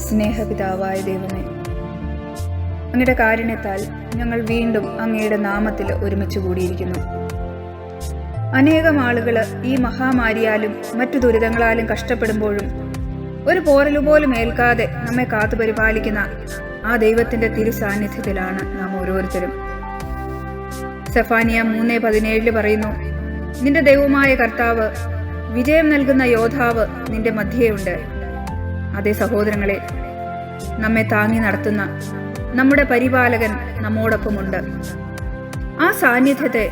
സ്നേഹപിതാവായ ദൈവമേ, അങ്ങയുടെ കാരുണ്യത്താൽ ഞങ്ങൾ വീണ്ടും അങ്ങയുടെ നാമത്തിൽ ഒരുമിച്ച് കൂടിയിരിക്കുന്നു. അനേകം ആളുകൾ ഈ മഹാമാരിയാലും മറ്റു ദുരിതങ്ങളാലും കഷ്ടപ്പെടുമ്പോഴും ഒരു പോറലുപോലും ഏൽക്കാതെ നമ്മെ കാത്തുപരിപാലിക്കുന്ന ആ ദൈവത്തിന്റെ തിരുസാന്നിധ്യത്തിലാണ് നാം ഓരോരുത്തരും. സെഫാനിയ 3:17 പറയുന്നു, നിന്റെ ദൈവമായ കർത്താവ്, വിജയം നൽകുന്ന യോദ്ധാവ് നിന്റെ മധ്യേയുണ്ട്. അതേ സഹോദരങ്ങളെ, നമ്മെ താങ്ങി നടത്തുന്ന നമ്മുടെ പരിപാലകൻ നമ്മോടൊപ്പമുണ്ട്. ആ സാന്നിധ്യത്തെ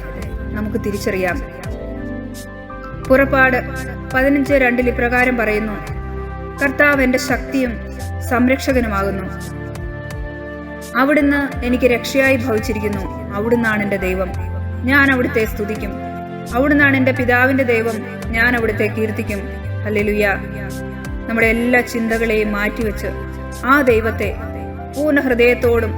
നമുക്ക് തിരിച്ചറിയാം. പുറപ്പാട് 15:2 ഇപ്രകാരം പറയുന്നു, കർത്താവ് എൻ്റെ ശക്തിയും സംരക്ഷകനുമാകുന്നു. അവിടുന്ന് എനിക്ക് രക്ഷയായി ഭവിച്ചിരിക്കുന്നു. അവിടുന്നാണ് എൻ്റെ ദൈവം, ഞാൻ അവിടുത്തെ സ്തുതിക്കും. അവിടുന്നാണ് എൻ്റെ പിതാവിൻ്റെ ദൈവം, ഞാൻ അവിടുത്തെ കീർത്തിക്കും. ഹല്ലേലൂയ. നമ്മുടെ എല്ലാ ചിന്തകളെയും മാറ്റിവെച്ച് ആ ദൈവത്തെ പൂർണ്ണ ഹൃദയത്തോടും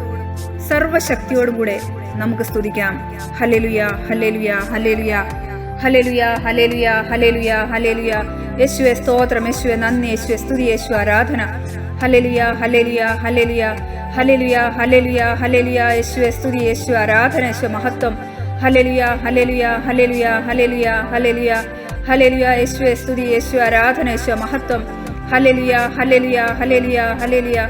സർവശക്തിയോടും കൂടെ നമുക്ക് സ്തുതിക്കാം. Hallelujah, hallelujah, hallelujah, hallelujah, hallelujah, hallelujah, hallelujah. യേശുവേ സ്തോത്രം, യേശുവേ നന്ദി, യേശുവേ സ്തുതി, യേശുവേ ആരാധന. Hallelujah, hallelujah, hallelujah, hallelujah, hallelujah, hallelujah. യേശുവേ സ്തുതി, യേശുവേ ആരാധന, യേശുവേ മഹത്വം. Hallelujah, hallelujah, hallelujah, hallelujah, hallelujah, hallelujah. യേശുവേ സ്തുതി, യേശുവേ ആരാധന, യേശുവേ മഹത്വം. Hallelujah, hallelujah, hallelujah, hallelujah,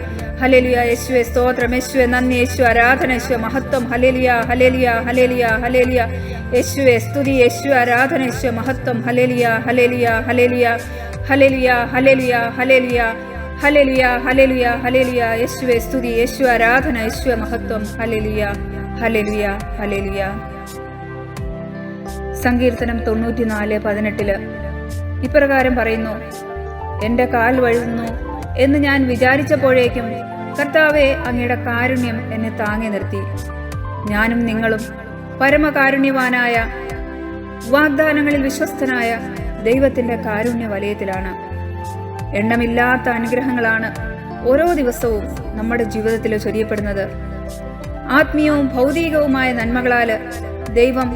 hallelujah. യേശുവേ സ്തോത്രം, യേശുവേ നന്ദി, യേശുവേ ആരാധന, യേശുവേ മഹത്വം. Hallelujah, hallelujah, hallelujah, hallelujah. യേശുവേ സ്തുതി, യേശുവേ ആരാധന, യേശുവേ മഹത്വം. Hallelujah, hallelujah, hallelujah, hallelujah, hallelujah, hallelujah, hallelujah, hallelujah, hallelujah. യേശുവേ സ്തുതി, യേശുവേ ആരാധന, യേശുവേ മഹത്വം. Hallelujah, hallelujah, hallelujah. സങ്കീർത്തനം 94:18 ഇപ്രകാരം പറയുന്നു, എൻ്റെ കാൽ വഴുതുന്നു എന്ന് ഞാൻ വിചാരിച്ചപ്പോഴേക്കും കർത്താവേ, അങ്ങയുടെ കാരുണ്യം എന്നെ താങ്ങി നിർത്തി. ഞാനും നിങ്ങളും പരമകാരുണ്യവാനായ, വാഗ്ദാനങ്ങളിൽ വിശ്വസ്തനായ ദൈവത്തിന്റെ കാരുണ്യ വലയത്തിലാണ്. എണ്ണമില്ലാത്ത അനുഗ്രഹങ്ങളാണ് ഓരോ ദിവസവും നമ്മുടെ ജീവിതത്തിൽ ചൊരിയപ്പെടുന്നത്. ആത്മീയവും ഭൗതികവുമായ നന്മകളാല് ദൈവം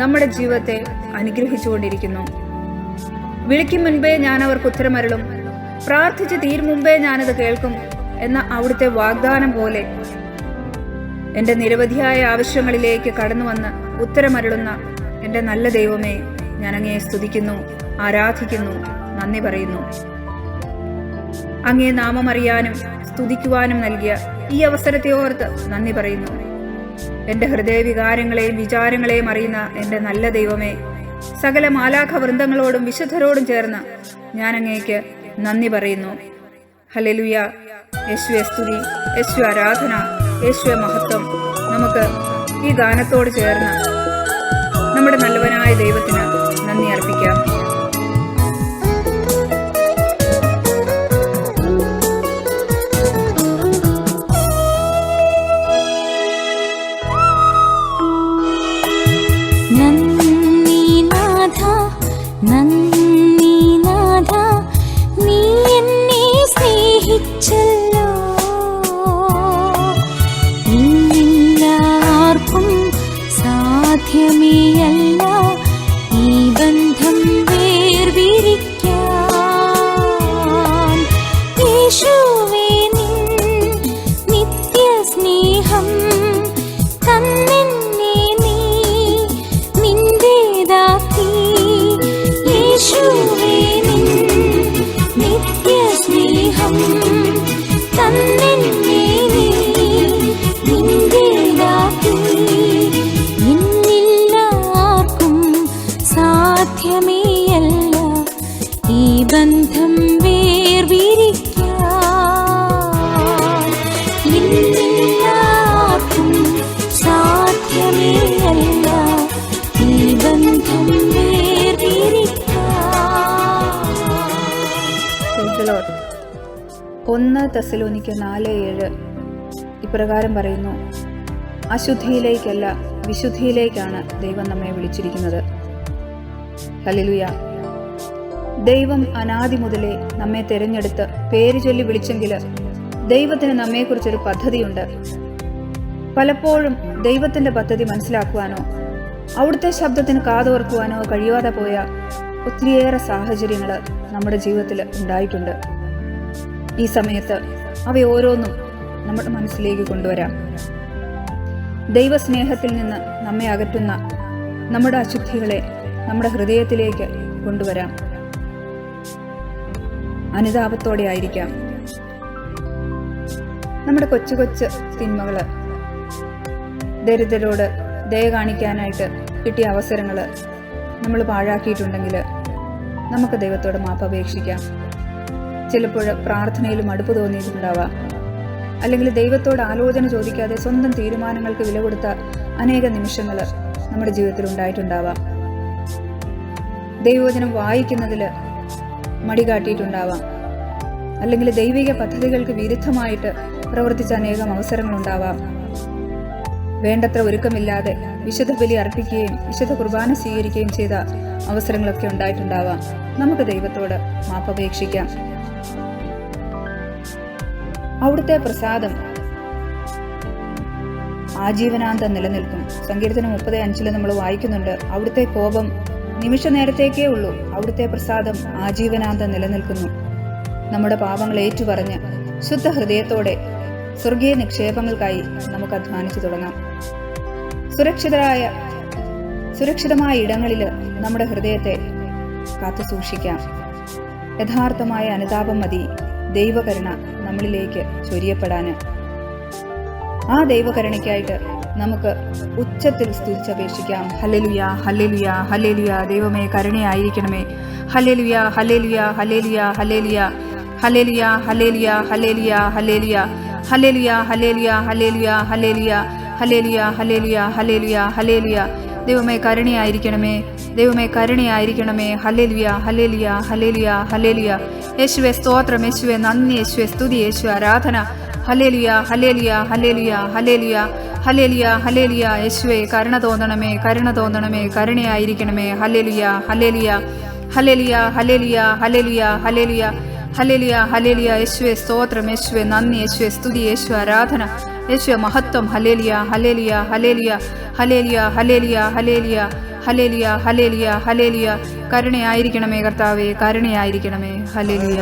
നമ്മുടെ ജീവിതത്തെ അനുഗ്രഹിച്ചുകൊണ്ടിരിക്കുന്നു. വിളിക്കും മുൻപേ ഞാൻ അവർക്ക് ഉത്തരമരുളും, പ്രാർത്ഥിച്ച് തീരും മുമ്പേ ഞാനത് കേൾക്കും എന്ന അവിടുത്തെ വാഗ്ദാനം പോലെ എൻ്റെ നിരവധിയായ ആവശ്യങ്ങളിലേക്ക് കടന്നു വന്ന് ഉത്തരമരുളുന്ന എൻ്റെ നല്ല ദൈവമേ, ഞാൻ അങ്ങയെ സ്തുതിക്കുന്നു, ആരാധിക്കുന്നു, നന്ദി പറയുന്നു. അങ്ങയെ നാമമറിയാനും സ്തുതിക്കുവാനും നൽകിയ ഈ അവസരത്തെ ഓർത്ത് നന്ദി പറയുന്നു. എൻ്റെ ഹൃദയവികാരങ്ങളെയും വിചാരങ്ങളെയും അറിയുന്ന എൻ്റെ നല്ല ദൈവമേ, സകല മാലാഖ വൃന്ദങ്ങളോടും വിശുദ്ധരോടും ചേർന്ന് ഞാൻ അങ്ങേക്ക് നന്ദി പറയുന്നു. ഹല്ലേലൂയ. യേശുവേ സ്തുതി, യേശുവേ ആരാധന, യേശുവേ മഹത്വം. നമുക്ക് ഈ ഗാനത്തോട് ചേർന്ന് നമ്മുടെ നല്ലവനായ ദൈവത്തിന് നന്ദി അർപ്പിക്കാം. തെസ്സലോനിക്ക 4:7 ഇപ്രകാരം പറയുന്നു, അശുദ്ധിയിലേക്കല്ല വിശുദ്ധിയിലേക്കാണ് ദൈവം നമ്മെ വിളിച്ചിരിക്കുന്നത്. ഹല്ലേലൂയ. ദൈവം അനാദി മുതലേ നമ്മെ തിരഞ്ഞെടുത്ത് പേര് ചൊല്ലി വിളിച്ചെങ്കിൽ ദൈവത്തിന് നമ്മെക്കുറിച്ചൊരു പദ്ധതിയുണ്ട്. പലപ്പോഴും ദൈവത്തിന്റെ പദ്ധതി മനസ്സിലാക്കുവാനോ അവിടുത്തെ ശബ്ദത്തിന് കാതോർക്കുവാനോ കഴിയാതെ പോയ ഒത്തിരിയേറെ സാഹചര്യങ്ങൾ നമ്മുടെ ജീവിതത്തിൽ ഉണ്ടായിട്ടുണ്ട്. ഈ സമയത്ത് അവയോരോന്നും നമ്മുടെ മനസ്സിലേക്ക് കൊണ്ടുവരാം. ദൈവസ്നേഹത്തിൽ നിന്ന് നമ്മെ അകറ്റുന്ന നമ്മുടെ അശുദ്ധികളെ നമ്മുടെ ഹൃദയത്തിലേക്ക് കൊണ്ടുവരാം. അനുതാപത്തോടെ ആയിരിക്കാം. നമ്മുടെ കൊച്ചു കൊച്ചു തിന്മകള്, ദരിദ്രരോട് ദയ കാണിക്കാനായിട്ട് കിട്ടിയ അവസരങ്ങള് നമ്മൾ പാഴാക്കിയിട്ടുണ്ടെങ്കിൽ നമുക്ക് ദൈവത്തോട് മാപ്പ് അപേക്ഷിക്കാം. ചിലപ്പോൾ പ്രാർത്ഥനയിൽ മടുപ്പ് തോന്നിയിട്ടുണ്ടാവാം. അല്ലെങ്കിൽ ദൈവത്തോട് ആലോചന ചോദിക്കാതെ സ്വന്തം തീരുമാനങ്ങൾക്ക് വില കൊടുത്ത അനേക നിമിഷങ്ങൾ നമ്മുടെ ജീവിതത്തിൽ ഉണ്ടായിട്ടുണ്ടാവാം. ദൈവവചനം വായിക്കുന്നതിൽ മടി കാട്ടിയിട്ടുണ്ടാവാം. അല്ലെങ്കിൽ ദൈവിക പദ്ധതികൾക്ക് വിരുദ്ധമായിട്ട് പ്രവർത്തിച്ച അനേകം അവസരങ്ങളുണ്ടാവാം. വേണ്ടത്ര ഒരുക്കമില്ലാതെ വിശുദ്ധ ബലി അർപ്പിക്കുകയും വിശുദ്ധ കുർബാന സ്വീകരിക്കുകയും ചെയ്ത അവസരങ്ങളൊക്കെ ഉണ്ടായിട്ടുണ്ടാവാം. നമുക്ക് ദൈവത്തോട് മാപ്പപേക്ഷിക്കാം. അവിടുത്തെ പ്രസാദം ആജീവനാന്തം നിലനിൽക്കും. സങ്കീർത്തനം 30:5 നമ്മൾ വായിക്കുന്നുണ്ട്, അവിടുത്തെ കോപം നിമിഷ നേരത്തേക്കേ ഉള്ളൂ, അവിടുത്തെ പ്രസാദം ആജീവനാന്തം നിലനിൽക്കുന്നു. നമ്മുടെ പാപങ്ങൾ ഏറ്റുപറഞ്ഞ് ശുദ്ധ ഹൃദയത്തോടെ സ്വർഗീയ നിക്ഷേപങ്ങൾക്കായി നമുക്ക് അധ്വാനിച്ചു തുടങ്ങാം. സുരക്ഷിതമായ ഇടങ്ങളിൽ നമ്മുടെ ഹൃദയത്തെ കാത്തു സൂക്ഷിക്കാം. യഥാർത്ഥമായ അനുതാപം മതി ദൈവകരുണ നമ്മളിലേക്ക് ചൊരിയപ്പെടാന്. ആ ദൈവകരുണയ്ക്കായിട്ട് നമുക്ക് ഉച്ചത്തിൽ സ്തുതിച്ചപേക്ഷിക്കാം. Hallelujah, hallelujah, hallelujah. ദൈവമേ കരുണയായിരിക്കണമേ. Hallelujah, hallelujah, hallelujah, hallelujah, hallelujah, hallelujah, hallelujah, hallelujah, hallelujah, hallelujah, hallelujah, hallelujah, hallelujah, hallelujah, hallelujah, hallelujah. ദൈവമേ കരുണയായിരിക്കണമേ, ദൈവമേ കരുണയായിരിക്കണമേ. Hallelujah, hallelujah, hallelujah, hallelujah. യേശുവേ സ്തോത്രം, യേശുവേ നന്ദി, യേശുവേ സ്തുതി, യേശുവേ ആരാധന. Hallelujah, hallelujah, hallelujah, hallelujah, hallelujah, hallelujah. യേശുവേ കരുണ തോന്നണമേ, കരുണ തോന്നണമേ, കരുണയായിരിക്കണമേ. Hallelujah, hallelujah, hallelujah, hallelujah, hallelujah, hallelujah, hallelujah, hallelujah. യേശുവേ സ്തോത്രം, യേശുവേ നന്ദി, യേശുവേ സ്തുതി, യേശുവേ ആരാധന, യേശുവേ മഹത്വം. Hallelujah, hallelujah, hallelujah, hallelujah, hallelujah, hallelujah, hallelujah, hallelujah, hallelujah. കരുണയായിരിക്കണമേ കർത്താവേ, കരുണയായിരിക്കണമേ. Hallelujah,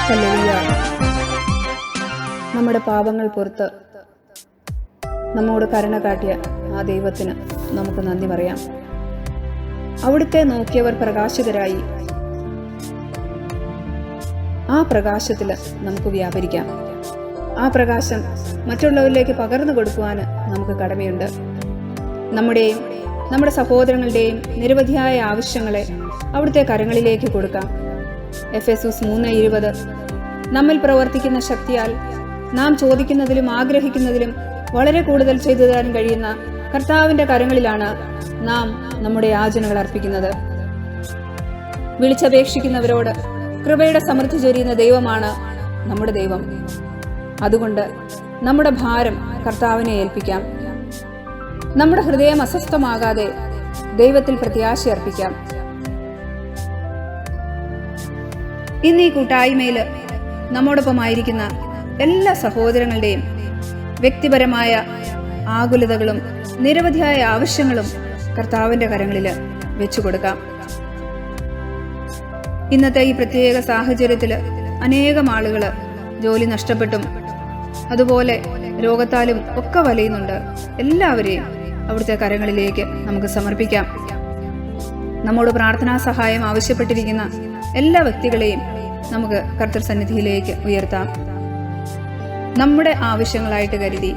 hallelujah. നമ്മുടെ പാപങ്ങൾ പുറത്ത് നമ്മോട് കരുണ കാട്ടിയ ആ ദൈവത്തിന് നമുക്ക് നന്ദി പറയാം. അവിടുത്തെ നോക്കിയവർ പ്രകാശിതരായി. ആ പ്രകാശത്തിൽ നമുക്ക് വ്യാപരിക്കാം. ആ പ്രകാശം മറ്റുള്ളവരിലേക്ക് പകർന്നു കൊടുക്കുവാൻ നമുക്ക് കടമയുണ്ട്. നമ്മുടെയും നമ്മുടെ സഹോദരങ്ങളുടെയും നിരവധിയായ ആവശ്യങ്ങളെ അവിടുത്തെ കരങ്ങളിലേക്ക് കൊടുക്കാം. എഫെസൂസ് 3:20 നമ്മിൽ പ്രവർത്തിക്കുന്ന ശക്തിയാൽ നാം ചോദിക്കുന്നതിലും ആഗ്രഹിക്കുന്നതിലും വളരെ കൂടുതൽ ചെയ്തു തരാൻ കഴിയുന്ന കർത്താവിന്റെ കരങ്ങളിലാണ് നാം നമ്മുടെ യാചനകൾ അർപ്പിക്കുന്നത്. വിളിച്ചപേക്ഷിക്കുന്നവരോട് കൃപയുടെ സമൃദ്ധി ചൊരിയുന്ന ദൈവമാണ് നമ്മുടെ ദൈവം. അതുകൊണ്ട് നമ്മുടെ ഭാരം കർത്താവിനെ ഏൽപ്പിക്കാം. നമ്മുടെ ഹൃദയം അസ്വസ്ഥമാകാതെ ദൈവത്തിൽ പ്രത്യാശ അർപ്പിക്കാം. ഇന്ന് ഈ കൂട്ടായ്മയിൽ നമ്മോടൊപ്പമായിരിക്കുന്ന എല്ലാ സഹോദരങ്ങളുടെയും വ്യക്തിപരമായ ആകുലതകളും നിരവധിയായ ആവശ്യങ്ങളും കർത്താവിന്റെ കരങ്ങളിൽ വെച്ചുകൊടുക്കാം. ഇന്നത്തെ ഈ പ്രത്യേക സാഹചര്യത്തിൽ അനേകം ആളുകൾ ജോലി നഷ്ടപ്പെട്ടും അതുപോലെ രോഗത്താലും ഒക്കെ വലയുന്നുണ്ട്. എല്ലാവരെയും അവിടുത്തെ കരങ്ങളിലേക്ക് നമുക്ക് സമർപ്പിക്കാം. നമ്മോട് പ്രാർത്ഥനാ സഹായം ആവശ്യപ്പെട്ടിരിക്കുന്ന എല്ലാ വ്യക്തികളെയും നമുക്ക് കർത്തൃസന്നിധിയിലേക്ക് ഉയർത്താം. നമ്മുടെ ആവശ്യങ്ങളായിട്ട് കരുതി,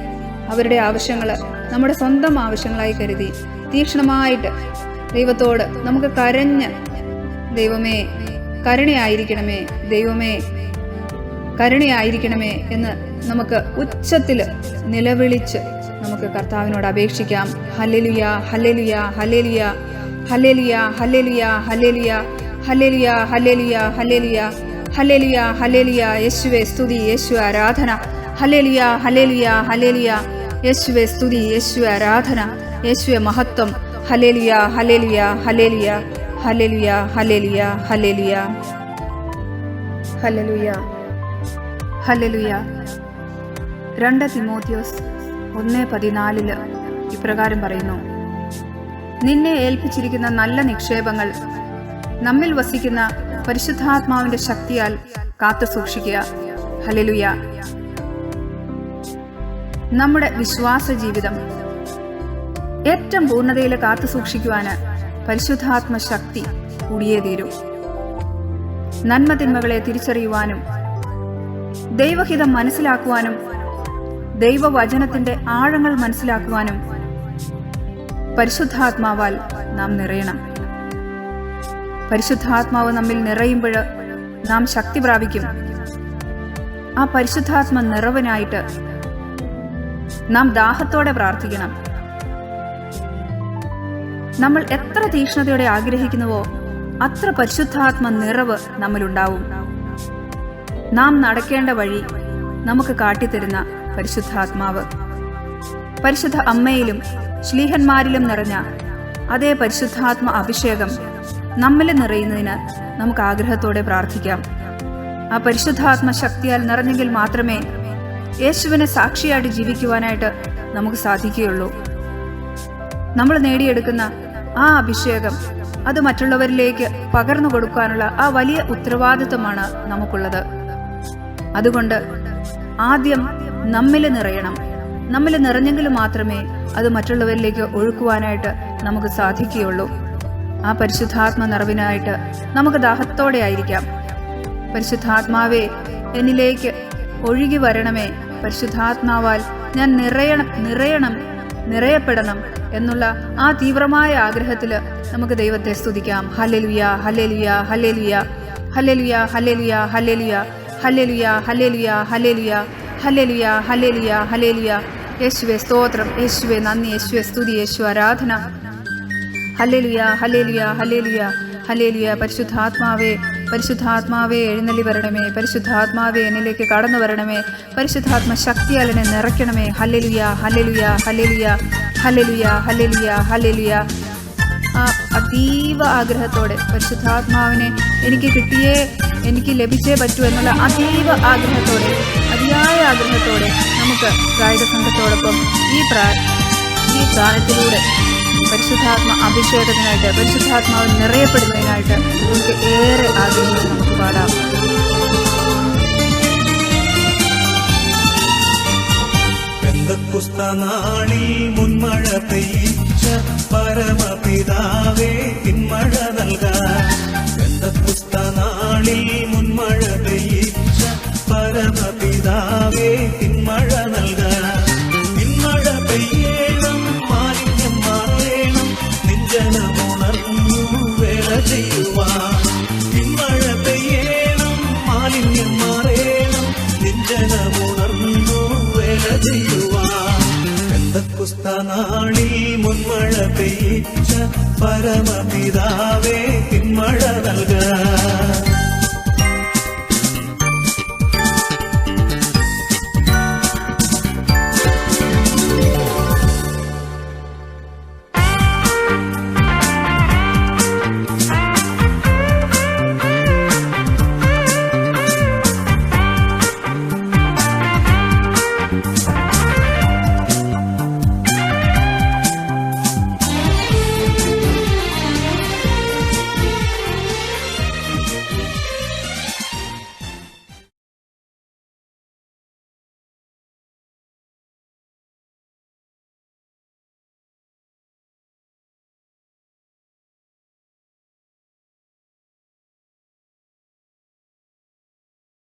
അവരുടെ ആവശ്യങ്ങൾ നമ്മുടെ സ്വന്തം ആവശ്യങ്ങളായി കരുതി തീക്ഷ്ണമായിട്ട് ദൈവത്തോട് നമുക്ക് കരഞ്ഞ്, ദൈവമേ കരുണയായിരിക്കണമേ, ദൈവമേ കരുണയായിരിക്കണമേ എന്ന് നമുക്ക് ഉച്ചത്തിൽ നിലവിളിച്ച് നമുക്ക് കർത്താവിനോട് അപേക്ഷിക്കാം. Hallelujah, hallelujah, hallelujah, hallelujah, hallelujah, hallelujah, hallelujah, hallelujah, hallelujah, hallelujah, hallelujah. യേശുവേ സ്തുതി, യേശുവേ ആരാധന. Hallelujah, hallelujah, hallelujah. യേശുവേ സ്തുതി, യേശുവേ ആരാധന, യേശുവേ മഹത്വം. Hallelujah, hallelujah, hallelujah, hallelujah, hallelujah, hallelujah, hallelujah, hallelujah. 2 തിമോഥെയോസ് 1:14 ഇപ്രകാരം പറയുന്നു: നിന്നെ ഏൽപ്പിച്ചിരിക്കുന്ന നല്ല നിക്ഷേപങ്ങൾ നമ്മിൽ വസിക്കുന്ന പരിശുദ്ധാത്മാവിന്റെ ശക്തിയാൽ കാത്തു സൂക്ഷിക്കുക. ഹല്ലേലൂയ. നമ്മുടെ വിശ്വാസ ജീവിതം ഏറ്റവും പൂർണ്ണതയിൽ കാത്തു സൂക്ഷിക്കുവാന് പരിശുദ്ധാത്മ ശക്തി കൂടിയേ തീരൂ. നന്മതിന്മകളെ തിരിച്ചറിയുവാനും ദൈവഹിതം മനസ്സിലാക്കുവാനും ദൈവവചനത്തിന്റെ ആഴങ്ങൾ മനസ്സിലാക്കുവാനും പരിശുദ്ധാത്മാവാൽ നാം നിറയണം. പരിശുദ്ധാത്മാവ് നമ്മിൽ നിറയുമ്പോൾ നാം ശക്തി പ്രാപിക്കും. ആ പരിശുദ്ധാത്മ നിറവിനായിട്ട് നാം ദാഹത്തോടെ പ്രാർത്ഥിക്കണം. നമ്മൾ എത്ര തീക്ഷ്ണതയോടെ ആഗ്രഹിക്കുന്നുവോ അത്ര പരിശുദ്ധാത്മ നിറവ് നമ്മിലുണ്ടാവും. നാം നടക്കേണ്ട വഴി നമുക്ക് കാട്ടിത്തരുന്ന പരിശുദ്ധാത്മാവ്, പരിശുദ്ധ അമ്മയിലും ശ്ലീഹന്മാരിലും നിറഞ്ഞ അതേ പരിശുദ്ധാത്മ അഭിഷേകം നമ്മിൽ നിറയുന്നതിന് നമുക്ക് ആഗ്രഹത്തോടെ പ്രാർത്ഥിക്കാം. ആ പരിശുദ്ധാത്മ ശക്തിയാൽ നിറഞ്ഞെങ്കിൽ മാത്രമേ യേശുവിനെ സാക്ഷിയായിട്ട് ജീവിക്കുവാനായിട്ട് നമുക്ക് സാധിക്കുകയുള്ളൂ. നമ്മൾ നേടിയെടുക്കുന്ന ആ അഭിഷേകം അത് മറ്റുള്ളവരിലേക്ക് പകർന്നു കൊടുക്കാനുള്ള ആ വലിയ ഉത്തരവാദിത്വമാണ് നമുക്കുള്ളത്. അതുകൊണ്ട് ആദ്യം നമ്മിൽ നിറയണം. നമ്മിൽ നിറഞ്ഞെങ്കിൽ മാത്രമേ അത് മറ്റുള്ളവരിലേക്ക് ഒഴുക്കുവാനായിട്ട് നമുക്ക് സാധിക്കുകയുള്ളൂ. ആ പരിശുദ്ധാത്മ നിറവിനായിട്ട് നമുക്ക് ദാഹത്തോടെ ആയിരിക്കാം. പരിശുദ്ധാത്മാവേ, എന്നിലേക്ക് ഒഴുകി വരണമേ. പരിശുദ്ധാത്മാവാൽ ഞാൻ നിറയപ്പെടണം എന്നുള്ള ആ തീവ്രമായ ആഗ്രഹത്തില് നമുക്ക് ദൈവത്തെ സ്തുതിക്കാം. Hallelujah, hallelujah, hallelujah, hallelujah, hallelujah, hallelujah, hallelujah, hallelujah, hallelujah, hallelujah, hallelujah, hallelujah. യേശുവേ സ്തോത്രം, യേശുവേ നന്ദി, യേശുവേ സ്തുതി, യേശു ആരാധന. Hallelujah, hallelujah, hallelujah, hallelujah. പരിശുദ്ധാത്മാവേ, പരിശുദ്ധാത്മാവേ എഴുന്നള്ളി വരണമേ. പരിശുദ്ധാത്മാവേ എന്നിലേക്ക് കടന്നു വരണമേ. പരിശുദ്ധാത്മ ശക്തിയാൽ എന്നെ നിറയ്ക്കണമേ. Hallelujah, hallelujah, hallelujah, hallelujah, hallelujah, hallelujah. ആ അതീവ ആഗ്രഹത്തോടെ പരിശുദ്ധാത്മാവിനെ എനിക്ക് ലഭിച്ചേ പറ്റൂ എന്നുള്ള അതീവ ആഗ്രഹത്തോടെ, അതിയായ ആഗ്രഹത്തോടെ നമുക്ക് ഗായക സംഘത്തോടൊപ്പം ഈ ഗാനത്തിലൂടെ പരിശുദ്ധാത്മ അഭിഷേകത്തിനായിട്ട്, പരിശുദ്ധാത്മാവ് നിറയപ്പെടുന്നതിനായിട്ട് നമുക്ക് ഏറെ ആഗ്രഹിച്ച് നമുക്ക് പാടാം. പെന്തക്കോസ്താനാളിൽ മുൻമഴ പെയ്യിച്ച പരമപിതാവേ പിന്മഴ നൽകാൻ. പെന്തക്കോസ്താനാളിൽ മുൻമഴ പെയ്യിച്ച പരമപിതാവേ പിന്മഴ നൽകാൻ. പിന്മഴ പെയ്യണം, മാലിന്യം മാറേണം, നിഞ്ജനമുണർന്നു വേല ചെയ്യുവാൻ. പിന്മഴ പെയ്യണം, മാലിന്യം മാറേണം, നിഞ്ജനമുണർന്നു വേല ചെയ്യുവാൻ. പെന്തക്കോസ്താനാളിൽ മുൻമഴ പെയ്യിച്ച പരമപിതാവേ പിന്മഴ നൽകാൻ.